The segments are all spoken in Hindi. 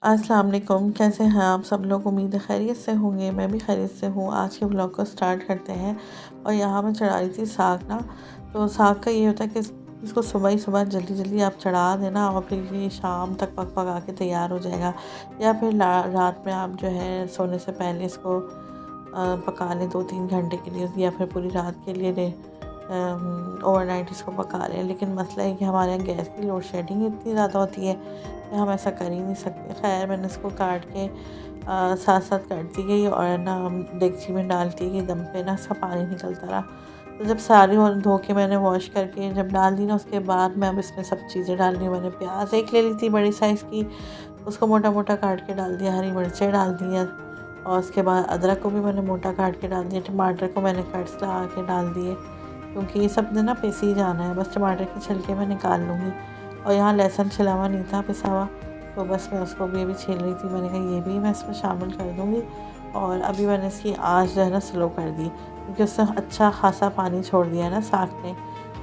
अस्सलाम वालेकुम। कैसे हैं आप सब लोग? उम्मीद है खैरियत से होंगे। मैं भी खैरियत से हूँ। आज के व्लॉग को स्टार्ट करते हैं। और यहाँ मैं चढ़ा रही थी साग ना। तो साग का ये होता है कि इसको सुबह ही सुबह जल्दी जल्दी आप चढ़ा देना और फिर ये शाम तक पक पका के तैयार हो जाएगा। या फिर रात में आप जो है सोने से पहले इसको पका लें 2-3 घंटे के लिए, या फिर पूरी रात के लिए ओवरनाइट इसको पका लें। लेकिन मसला है कि हमारे यहाँ गैस की लोड शेडिंग इतनी ज़्यादा होती है कि हम ऐसा कर ही नहीं सकते। खैर मैंने इसको काट के साथ साथ काट दी गई और ना डेगची में डालती गई दम पे ना इसका पानी निकलता रहा। तो जब सारी और धो के मैंने वॉश करके जब डाल दी ना, उसके बाद मैं अब इसमें सब चीज़ें डालनी। मैंने प्याज एक ले ली थी बड़ी साइज़ की, उसको मोटा मोटा काट के डाल दिया। हरी मिर्चें डाल दी हैं और उसके बाद अदरक को भी मैंने मोटा काट के डाल दिया। टमाटर को मैंने कट्स लगा के डाल दिए, क्योंकि ये सब ने ना पिस ही जाना है। बस टमाटर के छिलके मैं निकाल लूँगी। और यहाँ लहसुन छिला हुआ नहीं था, पिसा हुआ, तो बस मैं उसको भी अभी छील रही थी। मैंने कहा ये भी मैं इसमें शामिल कर दूँगी। और अभी मैंने इसकी आँच जो है ना स्लो कर दी, क्योंकि उससे अच्छा खासा पानी छोड़ दिया है ना साग ने।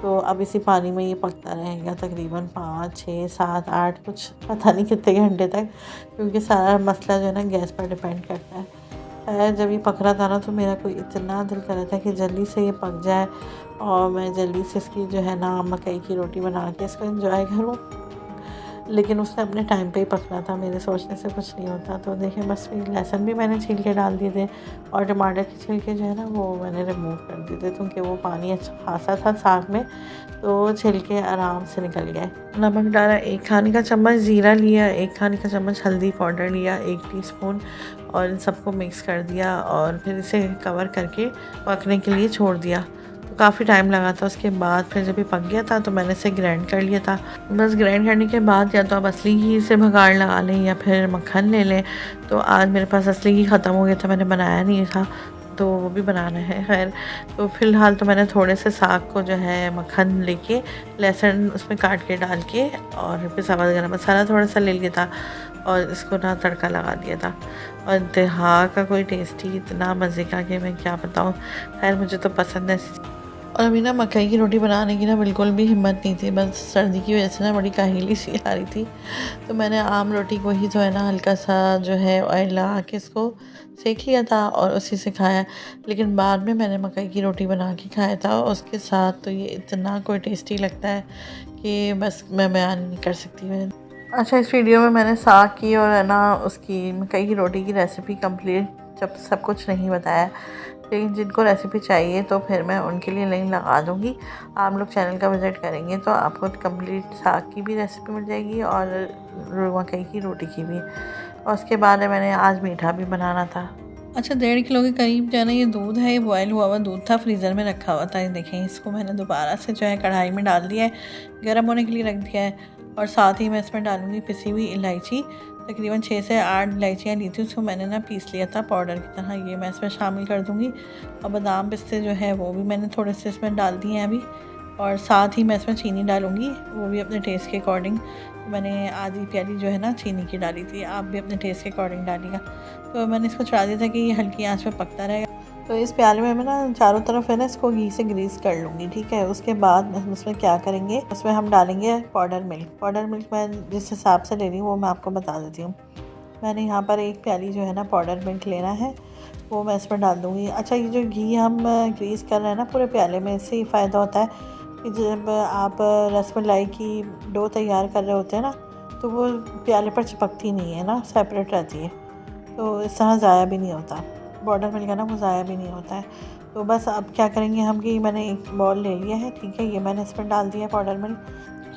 तो अब इसी पानी में ये पकता रहेगा तकरीबन 5, 6, 7, 8 कुछ पता नहीं कितने घंटे तक, क्योंकि सारा मसला जो है ना गैस पर डिपेंड करता है। जब ये पक रहा था ना, तो मेरा कोई इतना दिल कर रहा था कि जल्दी से ये पक जाए और मैं जल्दी से इसकी जो है ना मकई की रोटी बना के इसको एंजॉय करूँ। लेकिन उसने अपने टाइम पे ही पकना था, मेरे सोचने से कुछ नहीं होता। तो देखें बस लहसुन भी मैंने छील के डाल दिए थे और टमाटर के छिलके जो है ना वो मैंने रिमूव कर दिए थे, क्योंकि वो पानी अच्छा खासा था साग में, तो छिलके आराम से निकल गए। नमक डाला 1 खाने का चम्मच, ज़ीरा लिया 1 खाने का चम्मच, हल्दी पाउडर लिया 1 टीस्पून और इन सबको मिक्स कर दिया और फिर इसे कवर करके पकने के लिए छोड़ दिया। तो काफ़ी टाइम लगा था। उसके बाद फिर जब ये पक गया था तो मैंने इसे ग्राइंड कर लिया था। बस ग्राइंड करने के बाद या तो आप असली घी से भगाड़ लगा लें या फिर मक्खन ले लें। तो आज मेरे पास असली घी ख़त्म हो गया था, मैंने बनाया नहीं था, तो वो भी बनाना है। खैर तो फ़िलहाल तो मैंने थोड़े से साग को जो है मक्खन लेके लहसुन उसमें काट के डाल के और पिसा हुआ गरम मसाला थोड़ा सा ले लिया था और इसको ना तड़का लगा दिया था। और इंतहा का कोई टेस्टी इतना मज़े का कि मैं क्या बताऊँ। खैर मुझे तो पसंद है। और अभी ना मकई की रोटी बनाने की ना बिल्कुल भी हिम्मत नहीं थी, बस सर्दी की वजह से ना बड़ी काहिली सी आ रही थी। तो मैंने आम रोटी को ही जो है ना हल्का सा जो है ऑयल लगा के इसको सेक लिया था और उसी से खाया। लेकिन बाद में मैंने मकई की रोटी बना के खाया था और उसके साथ तो ये इतना कोई टेस्टी लगता है कि बस मैं बयान नहीं कर सकती। मैं अच्छा, इस वीडियो में मैंने साग की और है ना उसकी मकई की रोटी की रेसिपी कंप्लीट जब सब कुछ नहीं बताया, लेकिन जिनको रेसिपी चाहिए तो फिर मैं उनके लिए लिंक लगा दूँगी। आप लोग चैनल का विज़िट करेंगे तो आपको कंप्लीट साग की भी रेसिपी मिल जाएगी और मकई की रोटी की भी। और उसके बाद मैंने आज मीठा भी बनाना था। अच्छा, 1.5 किलो के करीब जो है ना ये दूध है, ये बॉयल हुआ हुआ दूध था, फ्रीज़र में रखा हुआ था। ये देखें, इसको मैंने दोबारा से जो है कढ़ाई में डाल दिया है, गर्म होने के लिए रख दिया है। और साथ ही मैं इसमें डालूँगी पिसी हुई इलायची। तकरीबन 6 से 8 इलायचियाँ ली थी, उसको मैंने ना पीस लिया था पाउडर की तरह, ये मैं इसमें शामिल कर दूँगी। और बादाम पिस्ते जो है वो भी मैंने थोड़े से इसमें डाल दिए हैं अभी। और साथ ही मैं इसमें चीनी डालूँगी, वो भी अपने टेस्ट के अकॉर्डिंग। मैंने आधी प्याली जो है ना चीनी की डाली थी, आप भी अपने टेस्ट के अकॉर्डिंग डालिएगा। तो मैंने इसको चढ़ा दिया था कि ये हल्की आंच पे पकता रहेगा। तो इस प्याले में मैं ना चारों तरफ है ना इसको घी से ग्रीस कर लूँगी, ठीक है। उसके बाद हम उसमें क्या करेंगे, उसमें हम डालेंगे पाउडर मिल्क। पाउडर मिल्क मैं जिस हिसाब से ले रही हूँ वो मैं आपको बता देती हूँ। मैंने यहाँ पर 1 प्याली जो है ना पाउडर मिल्क लेना है, वो मैं इसमें डाल दूँगी। अच्छा, ये जो घी हम ग्रीस कर रहे हैं ना पूरे प्याले में, इससे ये फ़ायदा होता है कि जब आप रसमलाई की डो तैयार कर रहे होते हैं ना, तो वो प्याले पर चिपकती नहीं है ना, सेपरेट रहती है। तो इस तरह ज़ाया भी नहीं होता, पाउडर मिल्क है ना वो ज़ाया भी नहीं होता है। तो बस अब क्या करेंगे हम कि मैंने एक बॉल ले लिया है, ठीक है, ये मैंने इसमें डाल दिया पाउडर मिल्क।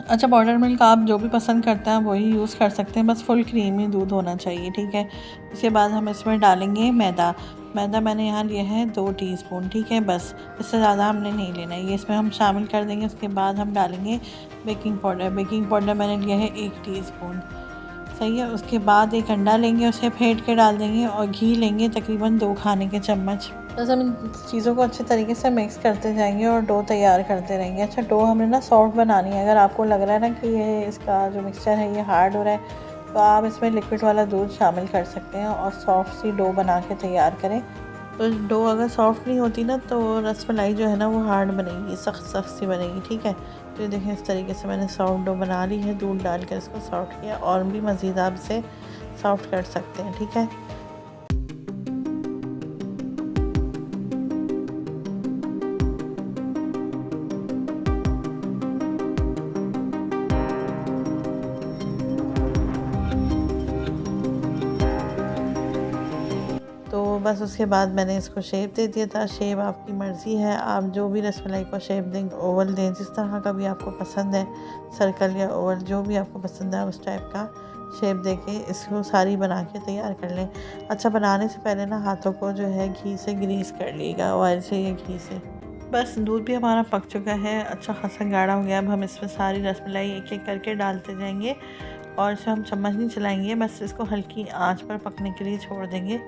अच्छा, पाउडर मिल्क आप जो भी पसंद करते हैं वही यूज़ कर सकते हैं, बस फुल क्रीमी दूध होना चाहिए, ठीक है। उसके बाद हम इसमें डालेंगे मैदा। मैदा मैंने यहाँ लिया है 2 टीस्पून, ठीक है, बस इससे ज़्यादा हमने नहीं लेना है। ये इसमें हम शामिल कर देंगे। उसके बाद हम डालेंगे बेकिंग पाउडर। बेकिंग पाउडर मैंने लिया है 1 टीस्पून, सही है। उसके बाद एक अंडा लेंगे, उसे फेंट के डाल देंगे और घी लेंगे तकरीबन 2 खाने के चम्मच। बस हम इन चीज़ों को अच्छे तरीके से मिक्स करते जाएंगे और डो तैयार करते रहेंगे। अच्छा, डो हमने ना सॉफ्ट बनानी है। अगर आपको लग रहा है ना कि ये इसका जो मिक्सचर है ये हार्ड हो रहा है, तो आप इसमें लिक्विड वाला दूध शामिल कर सकते हैं और सॉफ्ट सी डो बना के तैयार करें। तो डो अगर सॉफ्ट नहीं होती ना तो रसमलाई जो है ना वो हार्ड बनेगी, सख्त सख्त सी बनेगी, ठीक है। तो ये देखें, इस तरीके से मैंने सॉफ्ट डो बना ली है, दूध डाल कर इसको सॉफ्ट किया। और भी मज़ीद आप इसे सॉफ्ट कर सकते हैं, ठीक है। तो बस उसके बाद मैंने इसको शेप दे दिया था। शेप आपकी मर्ज़ी है, आप जो भी रसमलाई को शेप दें, ओवल दें, जिस तरह का भी आपको पसंद है, सर्कल या ओवल जो भी आपको पसंद है उस टाइप का शेप दे के इसको सारी बना के तैयार कर लें। अच्छा, बनाने से पहले ना हाथों को जो है घी से ग्रीस कर लीजिएगा, ऑयल से या घी से। बस दूध भी हमारा पक चुका है, अच्छा खासा गाढ़ा हो गया। अब हम इसमें सारी रसमलाई एक एक करके डालते जाएंगे और इसे हम चम्मच नहीं चलाएंगे, बस इसको हल्की आंच पर पकने के लिए छोड़ देंगे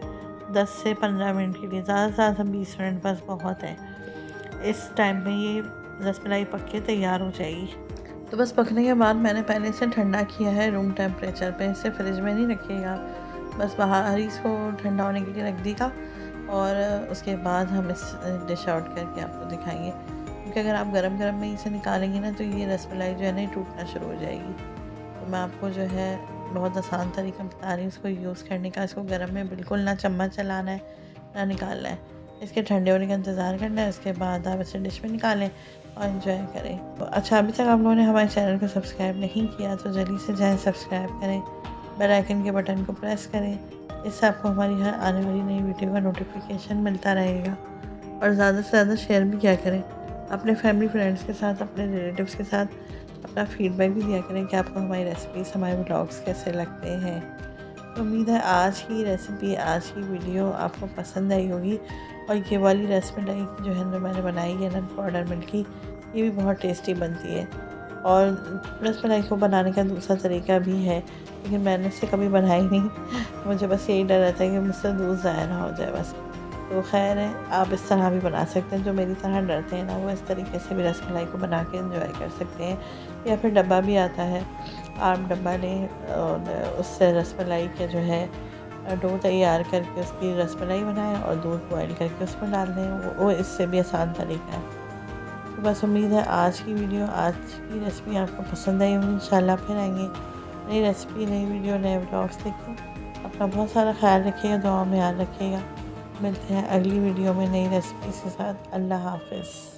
10 से 15 मिनट के लिए, ज़्यादा से ज़्यादा 20 मिनट बस बहुत है। इस टाइम में ये रसमलाई पक के तैयार हो जाएगी। तो बस पकने के बाद मैंने पहले इसे ठंडा किया है रूम टेम्परेचर पे। इसे फ्रिज में नहीं रखिएगा, बस बाहर ही इसको ठंडा होने के लिए रख देगा और उसके बाद हम इस डिश आउट करके आपको दिखाएंगे। क्योंकि अगर आप गरम गरम में इसे निकालेंगे ना तो ये रसमलाई जो है ना टूटना शुरू हो जाएगी। तो मैं आपको जो है बहुत आसान तरीका बता रही हूँ इसको यूज़ करने का। इसको गरम में बिल्कुल ना चम्मच चलाना है ना निकालना है, इसके ठंडे होने का इंतज़ार करना है। उसके बाद आप इसे डिश में निकालें और एंजॉय करें। तो अच्छा, अभी तक आप लोगों ने हमारे चैनल को सब्सक्राइब नहीं किया तो जल्दी से जाएं, सब्सक्राइब करें, बेल आइकन के बटन को प्रेस करें। इससे आपको हमारी हर आने वाली नई वीडियो का नोटिफिकेशन मिलता रहेगा। और ज़्यादा से ज़्यादा शेयर भी किया करें अपने फैमिली फ्रेंड्स के साथ, अपने रिलेटिव्स के साथ। अपना फीडबैक भी दिया करें कि आपको हमारी रेसिपीज़, हमारे व्लॉग्स कैसे लगते हैं। तो उम्मीद है आज की रेसिपी, आज की वीडियो आपको पसंद आई होगी। और ये वाली रसमलाई जो है ना मैंने बनाई है ना पाउडर मिल्क की, ये भी बहुत टेस्टी बनती है। और रसमलाई को बनाने का दूसरा तरीका भी है, लेकिन मैंने इसे कभी बनाई नहीं। मुझे बस यही डर रहता है कि मुझसे दूध ज़ाया ना हो जाए बस। तो खैर है, आप इस तरह भी बना सकते हैं। जो मेरी तरह डरते हैं ना वो इस तरीके से भी रसमलाई को बना के एंजॉय कर सकते हैं। या फिर डब्बा भी आता है, आप डब्बा लें और उससे रसमलाई के जो है डो तैयार करके उसकी रसमलाई बनाएं और दूध बॉयल करके उसमें डाल दें। वो इससे भी आसान तरीका है। तो बस उम्मीद है आज की वीडियो, आज की रेसिपी आपको पसंद आई होगी। इंशाल्लाह फिर आएंगे नई रेसिपी, नई वीडियो, नए व्लॉग्स लेकर। अपना बहुत सारा ख्याल रखिएगा, दुआ में याद रखिएगा। मिलते हैं अगली वीडियो में नई रेसिपी के साथ। अल्लाह हाफ़िज़।